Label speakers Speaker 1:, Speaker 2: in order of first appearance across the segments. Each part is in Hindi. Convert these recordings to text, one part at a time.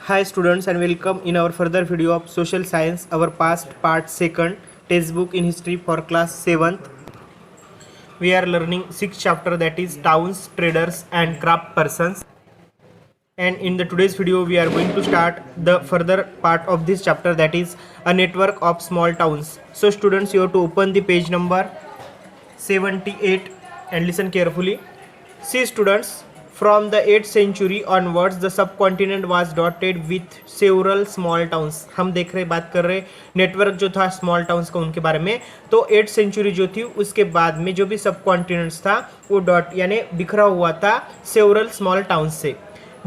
Speaker 1: Hi students and welcome in our further video of social science, our past part second textbook in history for class 7th. We are learning 6th chapter, that is towns, traders and craft persons. And in the today's video we are going to start the further part of this chapter, that is a network of small towns. So students, you have to open the page number 78 and listen carefully. See students, from the 8th century onwards the subcontinent was dotted with several small towns. हम देख रहे बात कर रहे नेटवर्क जो था स्मॉल टाउन्स का उनके बारे में. तो 8th सेंचुरी जो थी उसके बाद में जो भी सबकॉन्टिनेंट्स था वो डॉट यानी बिखरा हुआ था सेवरल स्मॉल टाउन्स से.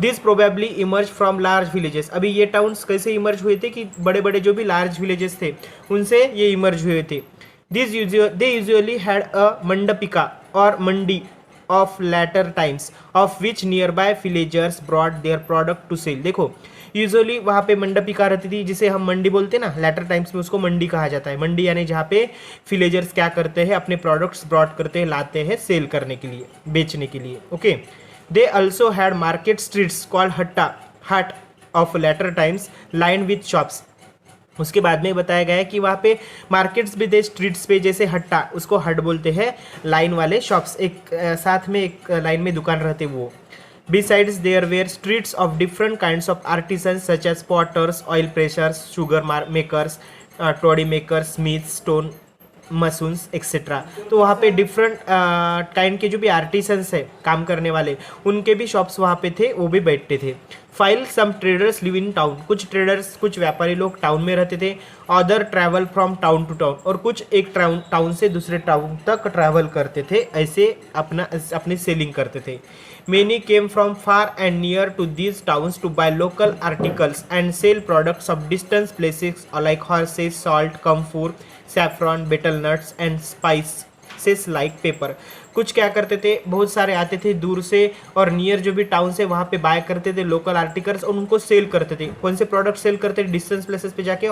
Speaker 1: This probably emerge from large villages. अभी ये टाउन्स कैसे इमर्ज हुए थे कि बड़े बड़े जो भी लार्ज विलेजेस थे उनसे ये इमर्ज हुए थे. They usually had a mandapika or mandi of latter times, of which nearby villagers brought their product to sale. देखो यूजुअली वहाँ पे मंडपिका रहती थी, जिसे हम मंडी बोलते हैं ना, लेटर टाइम्स में उसको मंडी कहा जाता है. मंडी यानी जहाँ पे विलेजर्स क्या करते हैं, अपने प्रोडक्ट्स ब्रॉड करते हैं, लाते हैं सेल करने के लिए, बेचने के लिए. Okay. They also had market streets called hat of later times line with shops. उसके बाद में बताया गया है कि वहाँ पे मार्केट्स भी थे, स्ट्रीट्स पे, जैसे हट्टा, उसको हट बोलते हैं, लाइन वाले शॉप्स, एक साथ में एक लाइन में दुकान रहते वो. Besides there were streets of different kinds of artisans such as potters, oil pressers, sugar makers, toddy makers, smiths, stone masons etcetera. तो वहाँ पे डिफरेंट काइंड के जो भी आर्टिसंस है, काम करने वाले, उनके भी शॉप्स वहाँ पे थे, वो भी बैठते थे. While some traders live in town. कुछ ट्रेडर्स, कुछ व्यापारी लोग टाउन में रहते थे. Other travel from town to town. और कुछ एक टाउन से दूसरे टाउन तक ट्रैवल करते थे, ऐसे अपनी सेलिंग करते थे. Many came from far and near to these towns to buy local articles and sell products of distant places like horses, salt, camphor, saffron, betel nuts and spices like pepper. कुछ क्या करते थे, बहुत सारे आते थे दूर से और नियर जो भी टाउन से, वहाँ पे बाय करते थे लोकल आर्टिकल्स और उनको सेल करते थे. कौन से प्रोडक्ट सेल करते थे, डिस्टेंस प्लेसेस पे जाके,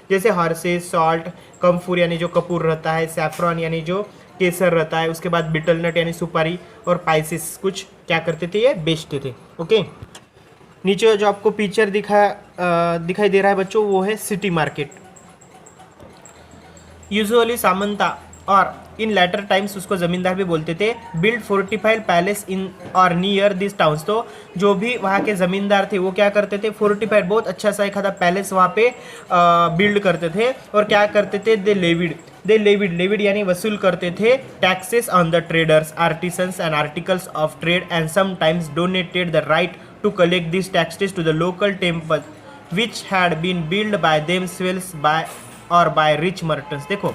Speaker 1: जैसे हॉर्सेस, सॉल्ट, कम्फूर यानी जो कपूर रहता है, सैफ्रॉन यानी जो केसर रहता है, उसके बाद बिटल नट यानी सुपारी, और पाइसेस कुछ क्या करते थे, ये बेचते थे. ओके. नीचे जो आपको पिक्चर दिखाई दे रहा है बच्चों, वो है सिटी मार्केट. यूजुअली सामंता और इन लेटर टाइम्स उसको ज़मींदार भी बोलते थे. बिल्ड फोर्टिफाइड पैलेस इन और नियर दिस टाउन्स. तो जो भी वहाँ के ज़मींदार थे वो क्या करते थे, फोर्टिफाइड बहुत अच्छा सा एक आधा पैलेस वहाँ पे बिल्ड करते थे. और क्या करते थे, दे लेविड यानी वसूल करते थे taxes on the traders, artisans and articles of trade, and sometimes donated the right to collect this taxes to the local temple which had been build by themselves by rich merchants. देखो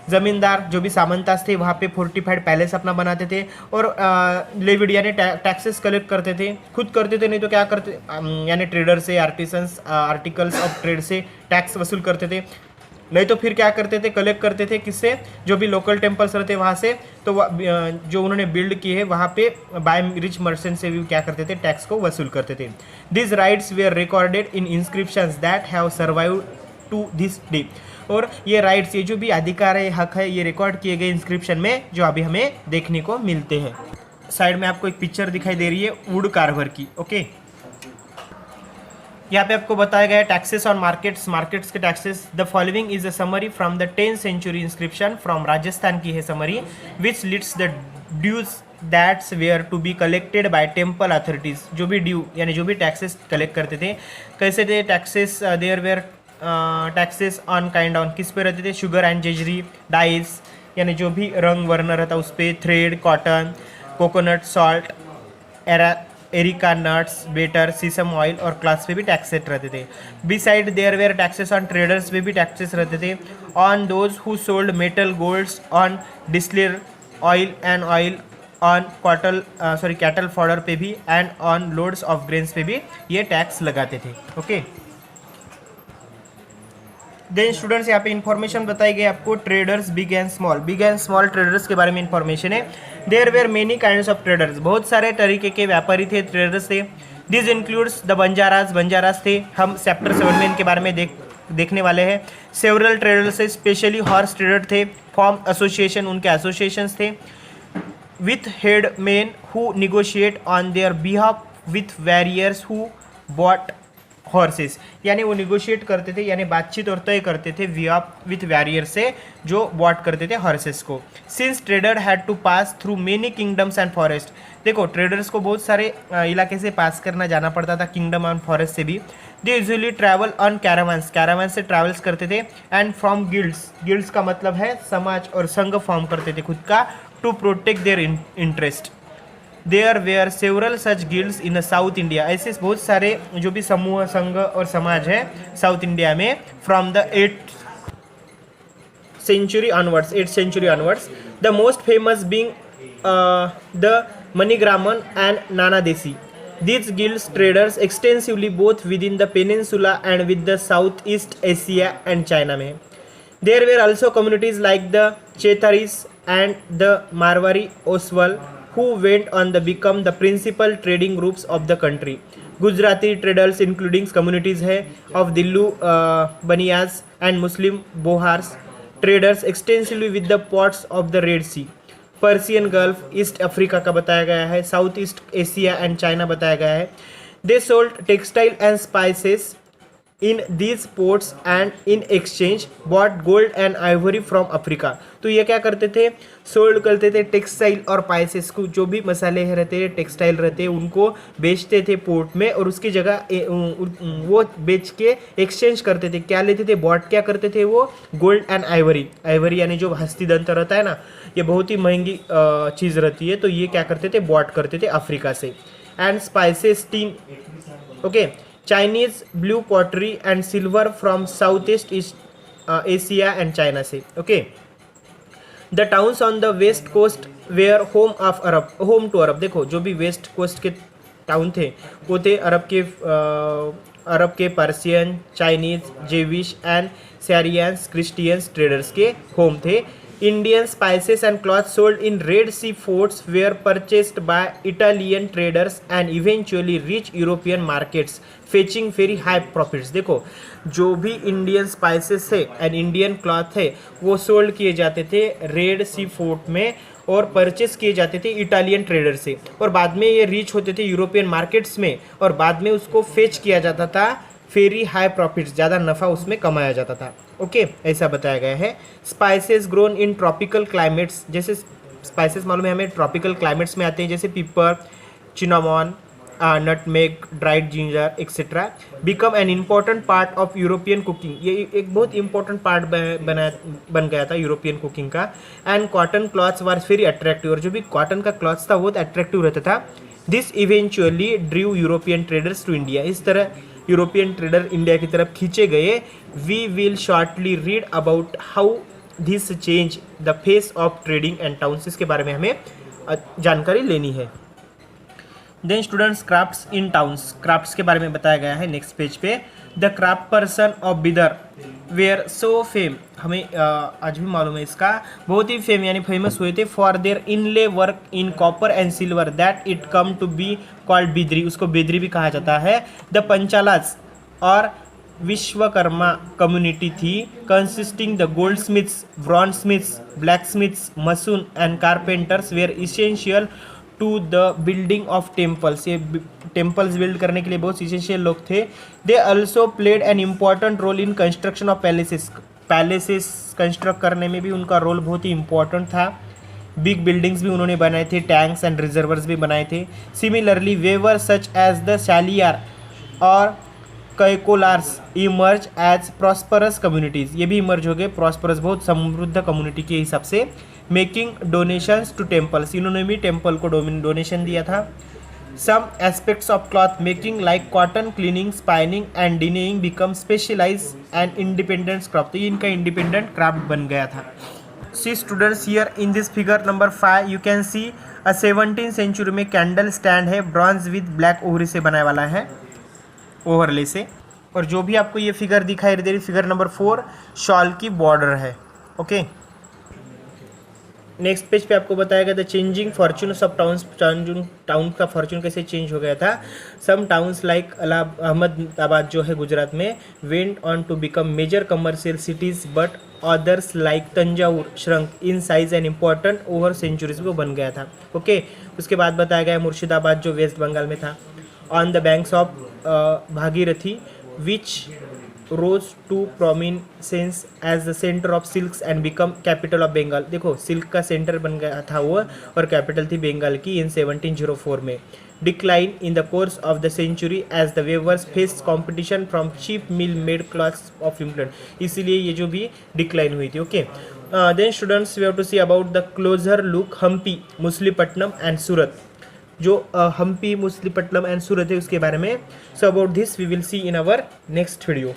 Speaker 1: ज़मींदार जो भी सामंतास थे वहाँ पे फोर्टिफाइड पैलेस अपना बनाते थे और लेविड यानी टैक्सेस कलेक्ट करते थे, खुद करते थे, नहीं तो क्या करते, यानी ट्रेडर से, आर्टिसंस, आर्टिकल्स ऑफ ट्रेड से टैक्स वसूल करते थे. नहीं तो फिर क्या करते थे, कलेक्ट करते थे किससे, जो भी लोकल टेम्पल्स रहते वहाँ से. तो जो उन्होंने बिल्ड किए है वहाँ पे बाय रिच मर्चेंट से भी क्या करते थे, टैक्स को वसूल करते थे. This rights were recorded in inscriptions that have survived to this day. और ये राइट्स, ये जो भी अधिकार है, हक है, ये रिकॉर्ड किए गए इंस्क्रिप्शन में जो अभी हमें देखने को मिलते हैं. साइड में आपको एक पिक्चर दिखाई दे रही है वुड कार्वर की. ओके. यहाँ पे आपको बताया गया है टैक्सेस ऑन मार्केट्स के taxes. The following is a summary from the 10th century inscription from Rajasthan की है summary, which lists the dues that's were to be collected by temple authorities. जो भी ड्यू यानी जो भी टैक्सेस कलेक्ट करते थे, कैसे थे taxes, there were taxes on kind on, किस पे रहते थे, शुगर एंड जेजरी, डाइस यानी जो भी रंग वर्ण रहता उस पर, thread, cotton, coconut, salt, areca nuts, butter, sesame oil और क्लास पे भी टैक्सेस रहते थे. Besides there were taxes on traders पे भी टैक्सेस रहते थे. On those who sold metal golds, on distiller oil and oil, on cattle fodder पे भी, and on loads of grains पे भी ये टैक्स लगाते थे. ओके. देन स्टूडेंट्स, यहाँ पे इन्फॉर्मेशन बताई गई आपको. Traders big and small traders के बारे में इन्फॉर्मेशन है. There were many kinds of traders. बहुत सारे तरीके के व्यापारी थे, ट्रेडर्स थे. दिस इंक्लूड्स द बंजारास थे. हम चैप्टर 7 में इनके बारे में देखने वाले हैं. सेवरल ट्रेडर्स है, स्पेशली हॉर्स ट्रेडर थे. फॉर्म एसोसिएशन, उनके एसोसिएशंस थे. With head men who negotiate on their behalf with warriors who bought horses, यानी वो निगोशिएट करते थे, यानी बातचीत और तय करते थे विथ वैरियर से, जो बॉट करते थे हॉर्सेस को। Since trader had to pass through many kingdoms and forest, देखो ट्रेडर्स को बहुत सारे इलाके से पास करना जाना पड़ता था, किंगडम एंड फॉरेस्ट से भी। They usually travel on caravans, caravan से ट्रैवल्स करते थे। एंड फ्रॉम गिल्ड्स, गिल्ड्स का मतलब है समाज और संघ फॉर्म करते थे खुद का, to protect their interest. There were several such guilds in South India, ऐसे बहुत सारे जो भी समूह संघ और समाज है साउथ इंडिया में, from the 8th century onwards, the most famous being the Manigraman and Nana Desi. These guilds traders extensively both within the peninsula and with the Southeast Asia and China में. There were also communities like the Chetharis and the Marwari Oswal who went on to become the principal trading groups of the country. Gujarati traders including communities है of Dillu Baniyas and Muslim Bohars traders extensively with the ports of the Red Sea. Persian Gulf, East Africa का बताया गया है, South East Asia and China बताया गया है। They sold textile and spices in these ports and in exchange bought gold and ivory from Africa. तो ये क्या करते थे, सोल्ड करते थे टेक्सटाइल और स्पाइसेस को, जो भी मसाले रहते हैं टेक्सटाइल रहते हैं उनको बेचते थे पोर्ट में, और उसकी जगह वो बेच के एक्सचेंज करते थे, क्या लेते थे, बॉट क्या करते थे वो, गोल्ड एंड आइवरी। आइवरी यानी जो हस्ती दंत रहता है ना, ये बहुत ही महंगी चीज़ रहती है, तो ये क्या करते थे, बॉट करते थे अफ्रीका से। And spices tin, okay, Chinese blue pottery and silver from South East Asia and China से। Okay, the towns on the west coast were home to Arab. देखो जो भी वेस्ट कोस्ट के टाउन थे वो थे अरब के Persian, Chinese, Jewish and Syrians, Christians traders के होम थे। Indian spices and cloth sold in Red Sea forts were purchased by Italian traders and eventually reached European markets, fetching very high profits. देखो जो भी इंडियन स्पाइसेस है एंड इंडियन क्लॉथ है वो सोल्ड किए जाते थे रेड सी फोर्ट में और परचेस किए जाते थे इटालियन ट्रेडर से, और बाद में ये रीच होते थे यूरोपियन मार्केट्स में, और बाद में उसको फेच किया जाता था, वेरी हाई प्रॉफिट्स, ज़्यादा नफ़ा उसमें कमाया जाता था। ओके, ऐसा बताया गया है। Spices grown in tropical climates, जैसे स्पाइसेस मालूम है हमें ट्रॉपिकल क्लाइमेट्स में आते हैं, जैसे pepper, cinnamon, nutmeg, dried ginger etcetera, become an important part of European cooking. ये एक बहुत इंपॉर्टेंट पार्ट बन गया था यूरोपियन कुकिंग का। And cotton cloths were very attractive, और जो भी कॉटन का क्लॉथ्स था बहुत अट्रैक्टिव रहता था। This eventually drove European traders to India, इस तरह यूरोपियन ट्रेडर इंडिया की तरफ खींचे गए। We will shortly read about how this change the face of trading and towns, इसके बारे में हमें जानकारी लेनी है। Then students, crafts in towns, crafts के बारे में बताया गया है नेक्स्ट पेज पे। The craft person of Bidar were so fame, हमें आज भी मालूम है इसका, बहुत ही फेम यानी फेमस हुए थे for their inlay work in copper and silver that it come to be called bidri, उसको बिद्री भी कहा जाता है। द पंचालास और विश्वकर्मा कम्युनिटी थी, consisting the goldsmiths, bronze smiths, blacksmiths, mason and carpenters were essential to the building of temples, ये टेम्पल्स बिल्ड करने के लिए बहुत इसेंशियल लोग थे। They also played an important role in construction of palaces, palaces construct करने में भी उनका रोल बहुत ही इंपॉर्टेंट था। बिग बिल्डिंग्स भी उन्होंने बनाए थे, टैंक्स एंड रिजर्वर्स भी बनाए थे। Similarly weaver such as the Saliyar और Kaikolars emerge as prosperous communities, ये भी इमर्ज हो गए प्रॉस्परस, बहुत समृद्ध कम्युनिटी के हिसाब से। मेकिंग डोनेशंस टू टेम्पल्स, इन्होंने भी टेम्पल को डोनेशन दिया था। Some aspects of cloth making like cotton cleaning, spinning and dyeing become specialise and independent craft, तो ये इनका इंडिपेंडेंट क्राफ्ट बन गया था। See students, here in this figure number 5 you can see a 17th century में कैंडल स्टैंड है, ब्रॉन्ज विद ब्लैक ओवरी से बनाने वाला है, ओवरले से। और जो भी आपको ये फिगर दिखाई दे रही फिगर नंबर 4 शॉल की बॉर्डर है। ओके, नेक्स्ट पेज पे आपको बताया गया था changing fortunes of towns, town का फॉर्चून कैसे चेंज हो गया था। सम टाउन्स लाइक अहमदाबाद जो है गुजरात में went on to become major commercial cities, but others like Thanjavur shrank in size and important over centuries, वो बन गया था। ओके, उसके बाद बताया गया मुर्शिदाबाद जो वेस्ट बंगाल में था, on the banks of Bhagirathi which rose to prominence as the center of silks and become capital of Bengal. देखो सिल्क का सेंटर बन गया था वो और कैपिटल थी बंगाल की इन 1704 में. Decline in the course of the century as the weavers faced competition from cheap mill made cloths of England. इसीलिए ये जो भी डिक्लाइन हुई थी. Okay, then students we have to see about the closer look Hampi, Masulipatnam and Surat. जो हम्पी, मुसलीपट्टनम एंड सूरत है उसके बारे में. So about this we will see in our next video.